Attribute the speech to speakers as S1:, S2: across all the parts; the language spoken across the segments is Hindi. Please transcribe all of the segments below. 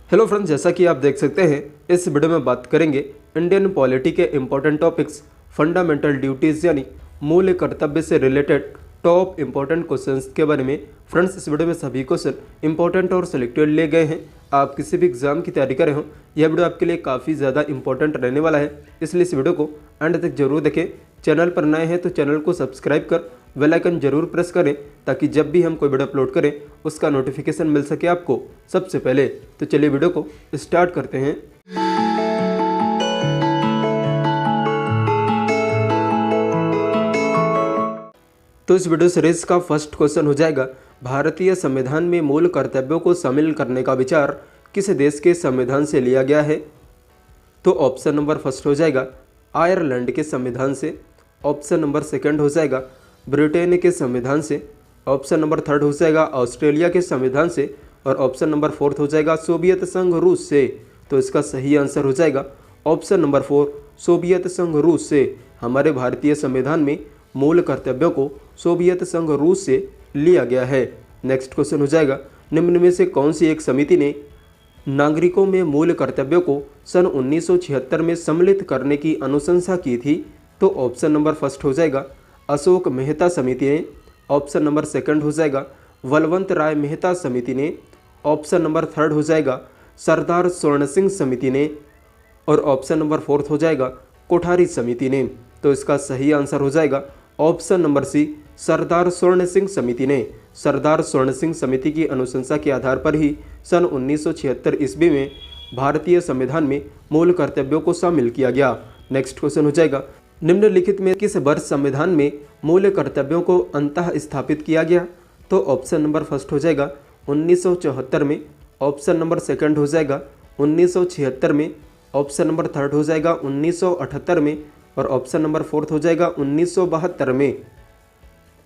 S1: हेलो फ्रेंड्स, जैसा कि आप देख सकते हैं इस वीडियो में बात करेंगे इंडियन पॉलिटी के इंपॉर्टेंट टॉपिक्स फंडामेंटल ड्यूटीज़ यानी मूल कर्तव्य से रिलेटेड टॉप इंपॉर्टेंट क्वेश्चंस के बारे में। फ्रेंड्स, इस वीडियो में सभी क्वेश्चन इंपॉर्टेंट और सिलेक्टेड लिए गए हैं। आप किसी भी एग्जाम की तैयारी कर रहे हो, यह वीडियो आपके लिए काफ़ी ज़्यादा इंपॉर्टेंट रहने वाला है, इसलिए इस वीडियो को एंड तक जरूर देखें। चैनल पर नए हैं तो चैनल को सब्सक्राइब कर बेल आइकन जरूर प्रेस करें ताकि जब भी हम कोई वीडियो अपलोड करें उसका नोटिफिकेशन मिल सके आपको सबसे पहले। तो चलिए वीडियो को स्टार्ट करते हैं। तो इस वीडियो सीरीज का फर्स्ट क्वेश्चन हो जाएगा, भारतीय संविधान में मूल कर्तव्यों को शामिल करने का विचार किस देश के संविधान से लिया गया है? तो ऑप्शन नंबर फर्स्ट हो जाएगा आयरलैंड के संविधान से, ऑप्शन नंबर सेकंड हो जाएगा ब्रिटेन के संविधान से, ऑप्शन नंबर थर्ड हो जाएगा ऑस्ट्रेलिया के संविधान से और ऑप्शन नंबर फोर्थ हो जाएगा सोवियत संघ रूस से। तो इसका सही आंसर हो जाएगा ऑप्शन नंबर 4 सोवियत संघ रूस से। हमारे भारतीय संविधान में मूल कर्तव्यों को सोवियत संघ रूस से लिया गया है। नेक्स्ट क्वेश्चन हो जाएगा, निम्न में से कौन सी एक समिति ने नागरिकों में मूल कर्तव्यों को सन 1976 में सम्मिलित करने की अनुशंसा की थी? तो ऑप्शन नंबर फर्स्ट हो जाएगा अशोक मेहता समिति ने, ऑप्शन नंबर सेकंड हो जाएगा बलवंत राय मेहता समिति ने, ऑप्शन नंबर थर्ड हो जाएगा सरदार स्वर्ण सिंह समिति ने और ऑप्शन नंबर फोर्थ हो जाएगा कोठारी समिति ने। तो इसका सही आंसर हो जाएगा ऑप्शन नंबर सी सरदार स्वर्ण सिंह समिति ने। सरदार स्वर्ण सिंह समिति की अनुशंसा के आधार पर ही सन 1976 ईस्वी में भारतीय संविधान में मूल कर्तव्यों को शामिल किया गया। नेक्स्ट क्वेश्चन हो जाएगा, निम्नलिखित में किस वर्ष संविधान में मूल कर्तव्यों को अंतः स्थापित किया गया? तो ऑप्शन नंबर फर्स्ट हो जाएगा 1974 में, ऑप्शन नंबर सेकंड हो जाएगा 1976 में, ऑप्शन नंबर थर्ड हो जाएगा 1978 में और ऑप्शन नंबर फोर्थ हो जाएगा 1972 में।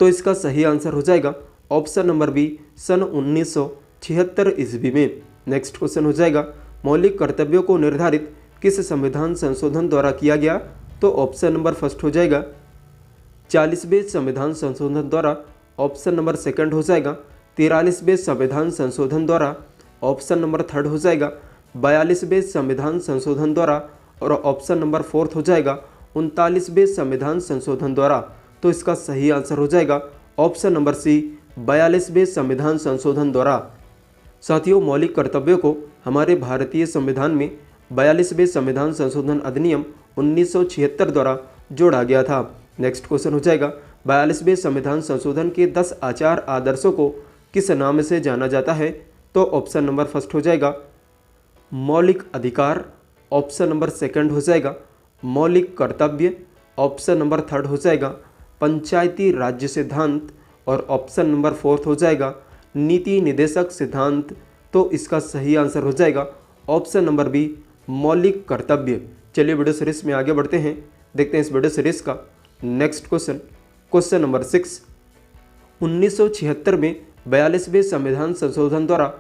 S1: तो इसका सही आंसर हो जाएगा ऑप्शन नंबर बी सन 1976 ईस्वी में। नेक्स्ट क्वेश्चन हो जाएगा, मौलिक कर्तव्यों को निर्धारित किस संविधान संशोधन द्वारा किया गया? तो ऑप्शन नंबर फर्स्ट हो जाएगा 40वें संविधान संशोधन द्वारा, ऑप्शन नंबर सेकंड हो जाएगा 43वें संविधान संशोधन द्वारा, ऑप्शन नंबर थर्ड हो जाएगा 42वें संविधान संशोधन द्वारा और ऑप्शन नंबर फोर्थ हो जाएगा 39वें संविधान संशोधन द्वारा। तो इसका सही आंसर हो जाएगा ऑप्शन नंबर सी 42वें संविधान संशोधन द्वारा। साथियों, मौलिक कर्तव्यों को हमारे भारतीय संविधान में 42वें संविधान संशोधन अधिनियम 1976 द्वारा जोड़ा गया था। नेक्स्ट क्वेश्चन हो जाएगा, 42वें संविधान संशोधन के 10 आचार आदर्शों को किस नाम से जाना जाता है? तो ऑप्शन नंबर फर्स्ट हो जाएगा मौलिक अधिकार, ऑप्शन नंबर सेकंड हो जाएगा मौलिक कर्तव्य, ऑप्शन नंबर थर्ड हो जाएगा पंचायती राज्य सिद्धांत और ऑप्शन नंबर फोर्थ हो जाएगा नीति निदेशक सिद्धांत। तो इसका सही आंसर हो जाएगा ऑप्शन नंबर बी मौलिक कर्तव्य। चलिए वीडियो सीरीज में आगे बढ़ते हैं, देखते हैं इस वीडियो सीरीज का नेक्स्ट क्वेश्चन। क्वेश्चन नंबर 6, 1976 में 42वें संविधान संशोधन द्वारा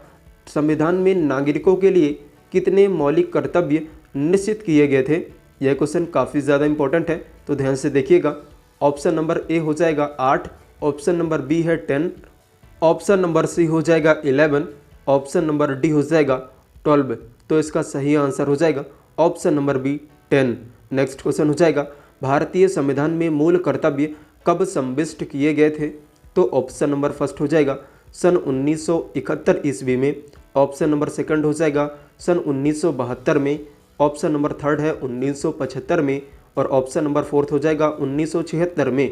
S1: संविधान में नागरिकों के लिए कितने मौलिक कर्तव्य निश्चित किए गए थे? यह क्वेश्चन काफ़ी ज़्यादा इंपॉर्टेंट है, तो ध्यान से देखिएगा। ऑप्शन नंबर ए हो जाएगा 8, ऑप्शन नंबर बी है 10, ऑप्शन नंबर सी हो जाएगा 11, ऑप्शन नंबर डी हो जाएगा 12। तो इसका सही आंसर हो जाएगा option number B 10। Next question हो जाएगा, भारतीय संविधान में मूल कर्तव्य कब संविष्ट किए गए थे? तो ऑप्शन नंबर फर्स्ट हो जाएगा सन 1971 ईस्वी में, ऑप्शन नंबर सेकंड हो जाएगा सन 1972 में, ऑप्शन नंबर थर्ड है 1975 में और ऑप्शन नंबर फोर्थ हो जाएगा 1976 में।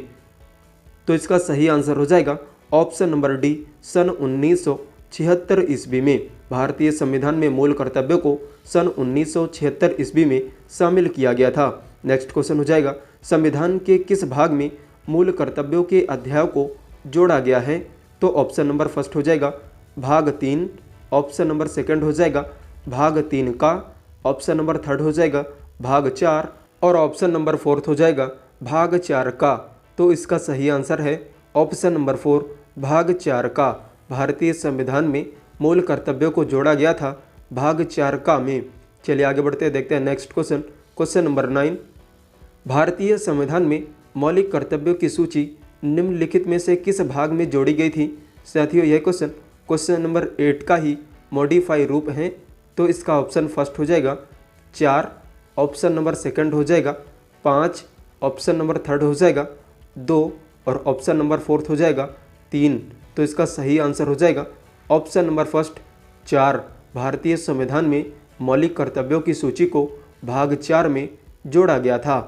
S1: तो इसका सही आंसर हो जाएगा ऑप्शन नंबर डी सन 1976 ईस्वी में। भारतीय संविधान में मूल कर्तव्यों को सन 1976 ईस्वी में शामिल किया गया था। नेक्स्ट क्वेश्चन हो जाएगा, संविधान के किस भाग में मूल कर्तव्यों के अध्याय को जोड़ा गया है? तो ऑप्शन नंबर फर्स्ट हो जाएगा भाग 3, ऑप्शन नंबर सेकंड हो जाएगा भाग 3 का, ऑप्शन नंबर थर्ड हो जाएगा भाग 4 और ऑप्शन नंबर फोर्थ हो जाएगा भाग 4 का। तो इसका सही आंसर है ऑप्शन नंबर 4 भाग 4 का। भारतीय संविधान में मूल कर्तव्यों को जोड़ा गया था भाग 4 का में। चलिए आगे बढ़ते हैं, देखते हैं नेक्स्ट क्वेश्चन। क्वेश्चन नंबर 9, भारतीय संविधान में मौलिक कर्तव्यों की सूची निम्नलिखित में से किस भाग में जोड़ी गई थी? साथियों, यह क्वेश्चन नंबर 8 का ही मॉडिफाई रूप है। तो इसका ऑप्शन फर्स्ट हो जाएगा 4, ऑप्शन नंबर सेकंड हो जाएगा 5, ऑप्शन नंबर थर्ड हो जाएगा 2 और ऑप्शन नंबर फोर्थ हो जाएगा 3। तो इसका सही आंसर हो जाएगा ऑप्शन नंबर फर्स्ट 4। भारतीय संविधान में मौलिक कर्तव्यों की सूची को भाग 4 में जोड़ा गया था।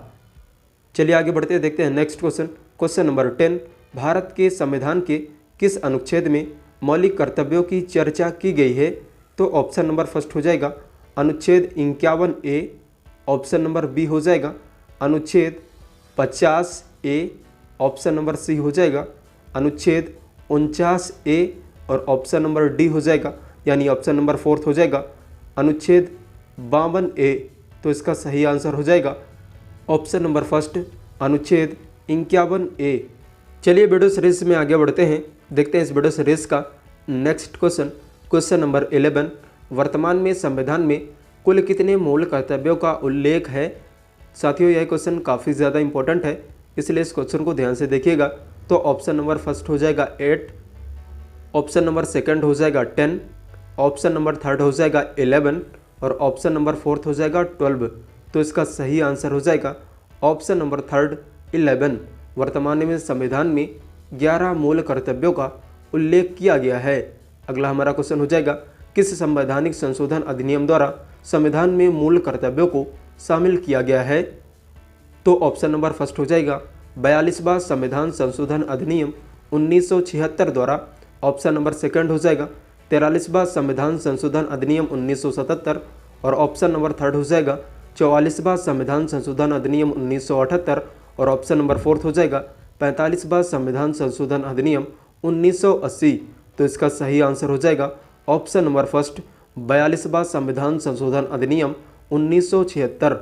S1: चलिए आगे बढ़ते हैं, देखते हैं next question. Question number 10, Bharat के संविधान के किस अनुच्छेद में मौलिक कर्तव्यों की चर्चा की गई है? तो ऑप्शन नंबर फर्स्ट हो जाएगा अनुच्छेद 51A, ऑप्शन नंबर बी हो जाएगा अनुच्छेद 50A, ऑप्शन नंबर सी हो जाएगा अनुच्छेद 49A और ऑप्शन नंबर डी हो जाएगा यानी ऑप्शन नंबर फोर्थ हो जाएगा अनुच्छेद 52A। तो इसका सही आंसर हो जाएगा ऑप्शन नंबर फर्स्ट अनुच्छेद 51A। चलिए वीडियो सीरीज में आगे बढ़ते हैं, देखते हैं इस वीडियो सीरीज का नेक्स्ट क्वेश्चन। क्वेश्चन नंबर 11, वर्तमान में संविधान में कुल कितने मूल कर्तव्यों का उल्लेख है? साथियों यह क्वेश्चन काफ़ी ज़्यादा इंपॉर्टेंट है, इसलिए इस क्वेश्चन को ध्यान से देखिएगा। तो ऑप्शन नंबर फर्स्ट हो जाएगा 8, ऑप्शन नंबर सेकंड हो जाएगा 10, ऑप्शन नंबर थर्ड हो जाएगा 11 और ऑप्शन नंबर फोर्थ हो जाएगा 12। तो इसका सही आंसर हो जाएगा ऑप्शन नंबर थर्ड 11। वर्तमान में संविधान में 11 मूल कर्तव्यों का उल्लेख किया गया है। अगला हमारा क्वेश्चन हो जाएगा, किस संवैधानिक संशोधन अधिनियम द्वारा संविधान में मूल कर्तव्यों को शामिल किया गया है? तो ऑप्शन नंबर फर्स्ट हो जाएगा 42वां संविधान संशोधन अधिनियम 1976 द्वारा, ऑप्शन नंबर सेकंड हो जाएगा 43वां संविधान संशोधन अधिनियम 1977 और ऑप्शन नंबर थर्ड हो जाएगा 44वां संविधान संशोधन अधिनियम 1978 और ऑप्शन नंबर फोर्थ हो जाएगा 45वां संविधान संशोधन अधिनियम 1980। तो इसका सही आंसर हो जाएगा ऑप्शन नंबर फर्स्ट 42वां संविधान संशोधन अधिनियम 1976।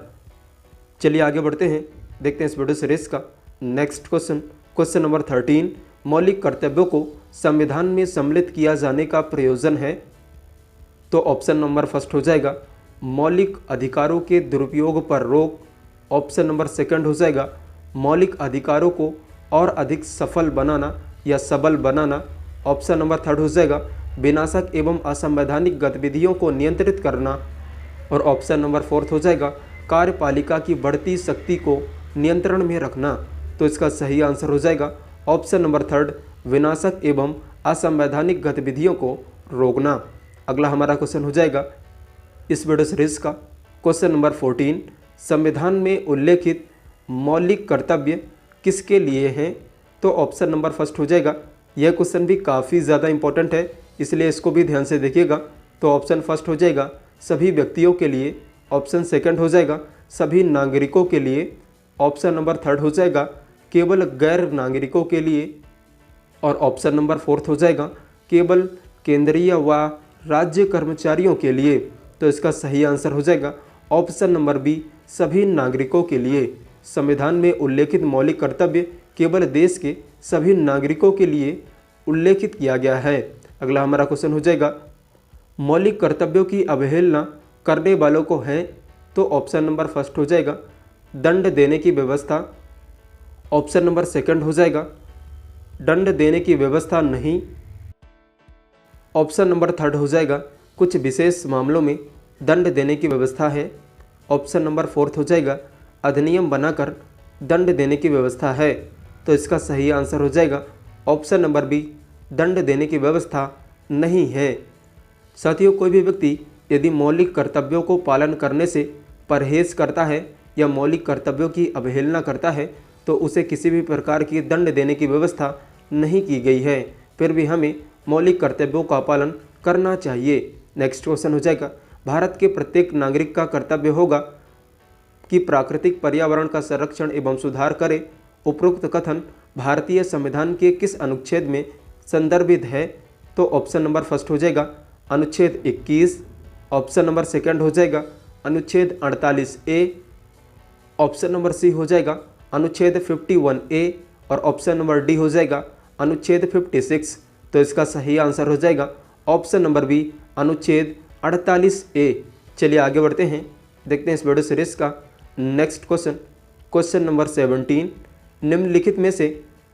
S1: चलिए आगे बढ़ते हैं, देखते हैं इस वीडियो सीरीज का नेक्स्ट क्वेश्चन। क्वेश्चन नंबर 13, मौलिक कर्तव्यों को संविधान में सम्मिलित किया जाने का प्रयोजन है? तो ऑप्शन नंबर फर्स्ट हो जाएगा मौलिक अधिकारों के दुरुपयोग पर रोक, ऑप्शन नंबर सेकंड हो जाएगा मौलिक अधिकारों को और अधिक सफल बनाना या सबल बनाना, ऑप्शन नंबर थर्ड हो जाएगा विनाशक एवं असंवैधानिक गतिविधियों को नियंत्रित करना और ऑप्शन नंबर फोर्थ हो जाएगा कार्यपालिका की बढ़ती शक्ति को नियंत्रण में रखना। तो इसका सही आंसर हो जाएगा ऑप्शन नंबर थर्ड विनाशक एवं असंवैधानिक गतिविधियों को रोकना। अगला हमारा क्वेश्चन हो जाएगा इस वीडियो सीरीज का क्वेश्चन नंबर 14, संविधान में उल्लेखित मौलिक कर्तव्य किसके लिए हैं? तो ऑप्शन नंबर फर्स्ट हो जाएगा, यह क्वेश्चन भी काफ़ी ज़्यादा इंपॉर्टेंट है, इसलिए इसको भी ध्यान से देखिएगा। तो ऑप्शन फर्स्ट हो जाएगा सभी व्यक्तियों के लिए, ऑप्शन सेकंड हो जाएगा सभी नागरिकों के लिए, ऑप्शन नंबर थर्ड हो जाएगा केवल गैर नागरिकों के लिए और ऑप्शन नंबर फोर्थ हो जाएगा केवल केंद्रीय व राज्य कर्मचारियों के लिए। तो इसका सही आंसर हो जाएगा ऑप्शन नंबर बी सभी नागरिकों के लिए। संविधान में उल्लेखित मौलिक कर्तव्य केवल देश के सभी नागरिकों के लिए उल्लेखित किया गया है। अगला हमारा क्वेश्चन हो जाएगा, मौलिक कर्तव्यों की अवहेलना करने वालों को है? तो ऑप्शन नंबर फर्स्ट हो जाएगा दंड देने की व्यवस्था, ऑप्शन नंबर सेकंड हो जाएगा दंड देने की व्यवस्था नहीं, ऑप्शन नंबर थर्ड हो जाएगा कुछ विशेष मामलों में दंड देने की व्यवस्था है, ऑप्शन नंबर फोर्थ हो जाएगा अधिनियम बनाकर दंड देने की व्यवस्था है। तो इसका सही आंसर हो जाएगा ऑप्शन नंबर बी दंड देने की व्यवस्था नहीं है। साथियों, कोई भी व्यक्ति यदि मौलिक कर्तव्यों को पालन करने से परहेज करता है या मौलिक कर्तव्यों की अवहेलना करता है तो उसे किसी भी प्रकार की दंड देने की व्यवस्था नहीं की गई है, फिर भी हमें मौलिक कर्तव्यों का पालन करना चाहिए। नेक्स्ट क्वेश्चन हो जाएगा, भारत के प्रत्येक नागरिक का कर्तव्य होगा कि प्राकृतिक पर्यावरण का संरक्षण एवं सुधार करे। उपरोक्त कथन भारतीय संविधान के किस अनुच्छेद में संदर्भित है? तो ऑप्शन नंबर फर्स्ट हो जाएगा अनुच्छेद 21, ऑप्शन नंबर सेकंड हो जाएगा अनुच्छेद 48A, ऑप्शन नंबर सी हो जाएगा अनुच्छेद 51A और ऑप्शन नंबर डी हो जाएगा अनुच्छेद 56। तो इसका सही आंसर हो जाएगा ऑप्शन नंबर बी अनुच्छेद 48A। चलिए आगे बढ़ते हैं, देखते हैं इस वीडियो सीरीज का नेक्स्ट क्वेश्चन। क्वेश्चन नंबर 17, निम्नलिखित में से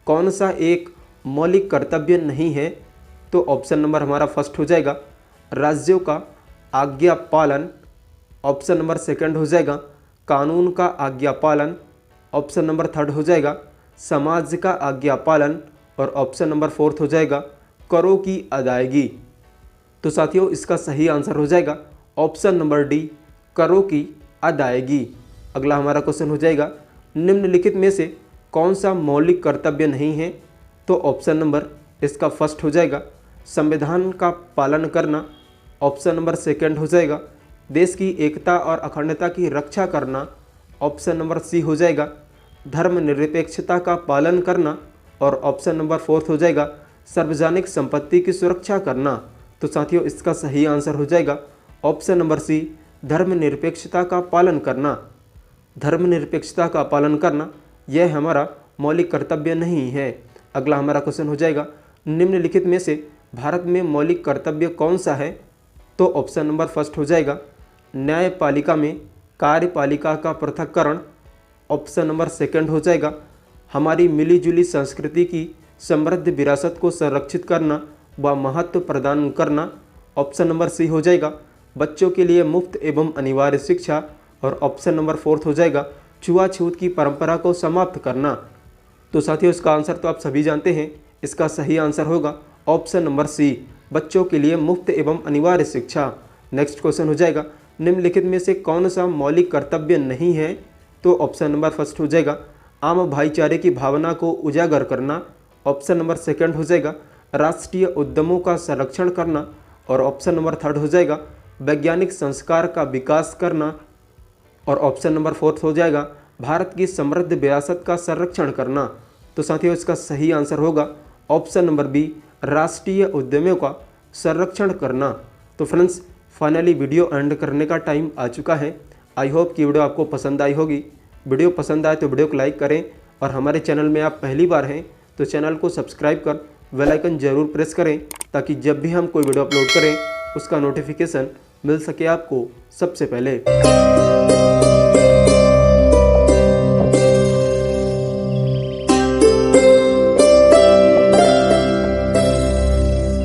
S1: कौन सा एक मौलिक कर्तव्य नहीं है? तो ऑप्शन नंबर हमारा फर्स्ट हो जाएगा राज्यों का आज्ञा पालन, ऑप्शन नंबर सेकंड हो जाएगा कानून का आज्ञा पालन, ऑप्शन नंबर थर्ड हो जाएगा समाज का आज्ञा पालन और ऑप्शन नंबर फोर्थ हो जाएगा करों की अदायगी। तो साथियों इसका सही आंसर हो जाएगा ऑप्शन नंबर डी, करों की अदायगी। अगला हमारा क्वेश्चन हो जाएगा निम्नलिखित में से कौन सा मौलिक कर्तव्य नहीं है? तो ऑप्शन नंबर इसका फर्स्ट हो जाएगा संविधान का पालन करना, ऑप्शन नंबर सेकंड हो जाएगा देश की एकता और अखंडता की रक्षा करना, ऑप्शन नंबर सी हो जाएगा धर्मनिरपेक्षता का पालन करना और ऑप्शन नंबर फोर्थ हो जाएगा सार्वजनिक संपत्ति की सुरक्षा करना। तो साथियों इसका सही आंसर हो जाएगा ऑप्शन नंबर सी, धर्मनिरपेक्षता का पालन करना। धर्मनिरपेक्षता का पालन करना यह हमारा मौलिक कर्तव्य नहीं है। अगला हमारा क्वेश्चन हो जाएगा निम्नलिखित में से भारत में मौलिक कर्तव्य कौन सा है? तो ऑप्शन नंबर फर्स्ट हो जाएगा न्यायपालिका में कार्यपालिका का पृथक्करण, ऑप्शन नंबर सेकंड हो जाएगा हमारी मिलीजुली संस्कृति की समृद्ध विरासत को संरक्षित करना व महत्व प्रदान करना, ऑप्शन नंबर सी हो जाएगा बच्चों के लिए मुफ्त एवं अनिवार्य शिक्षा और ऑप्शन नंबर फोर्थ हो जाएगा छुआछूत की परंपरा को समाप्त करना। तो साथियों इसका आंसर तो आप सभी जानते हैं, इसका सही आंसर होगा ऑप्शन नंबर सी, बच्चों के लिए मुफ्त एवं अनिवार्य शिक्षा। नेक्स्ट क्वेश्चन हो जाएगा निम्नलिखित में से कौन सा मौलिक कर्तव्य नहीं है? तो ऑप्शन नंबर फर्स्ट हो जाएगा आम भाईचारे की भावना को उजागर करना, ऑप्शन नंबर सेकंड हो जाएगा राष्ट्रीय उद्यमों का संरक्षण करना और ऑप्शन नंबर थर्ड हो जाएगा वैज्ञानिक संस्कार का विकास करना और ऑप्शन नंबर फोर्थ हो जाएगा भारत की समृद्ध विरासत का संरक्षण करना। तो साथियों इसका सही आंसर होगा ऑप्शन नंबर बी, राष्ट्रीय उद्यमों का संरक्षण करना। तो फ्रेंड्स फाइनली वीडियो एंड करने का टाइम आ चुका है। आई होप कि वीडियो आपको पसंद आई होगी। वीडियो पसंद आए तो वीडियो को लाइक करें और हमारे चैनल में आप पहली बार हैं तो चैनल को सब्सक्राइब कर बेल आइकन जरूर प्रेस करें ताकि जब भी हम कोई वीडियो अपलोड करें उसका नोटिफिकेशन मिल सके आपको सबसे पहले।